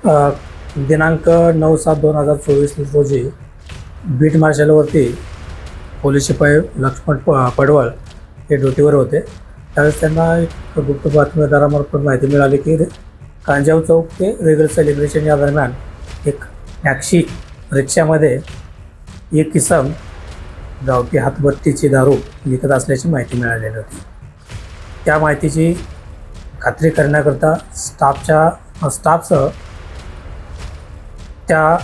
अ, दिनांक 9/7/2024 रोजी bit मार्शलवरती police शिपाई लक्ष्मण पडवळ हे ड्युटीवर होते. त्यावेळेस त्यांना एक गुप्त बातमीदारामार्फत माहिती मिळाली की कांजाव चौक ते रेगल सेलिब्रेशन या दरम्यान एक टॅक्सी रिक्षामध्ये एक इसम गावठी हातभट्टीची दारू विकत असल्याची माहिती मिळालेली होती. त्या माहितीची खात्री करण्याकरता स्टाफसह त्या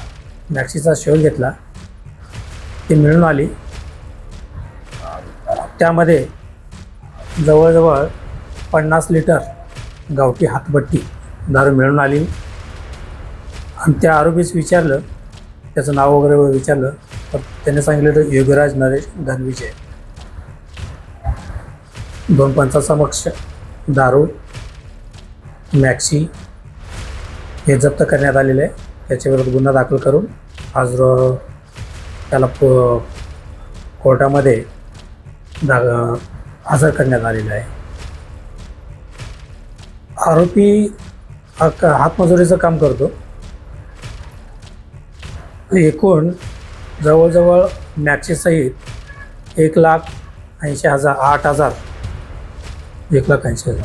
टॅक्सीचा शोध घेतला. ती मिळून आली. त्यामध्ये जवळजवळ 50 लिटर गावठी हातभट्टी दारू मिळून आली. आणि त्या आरोपीस विचारलं, त्याचं नाव वगैरे विचारलं तर त्याने सांगितलं योगीराज नरेश धनविजय. 2 पंचासमक्ष दारू मॅक्सी हे जप्त करण्यात आलेले आहे. त्याच्याविरुद्ध गुन्हा दाखल करून आज त्याला कोर्टामध्ये हजर करण्यात आलेलं आहे. आरोपी हातमजुरीचं काम करतो. एकूण जवळजवळ मॅक्सीसहित 1,80,000 1,80,000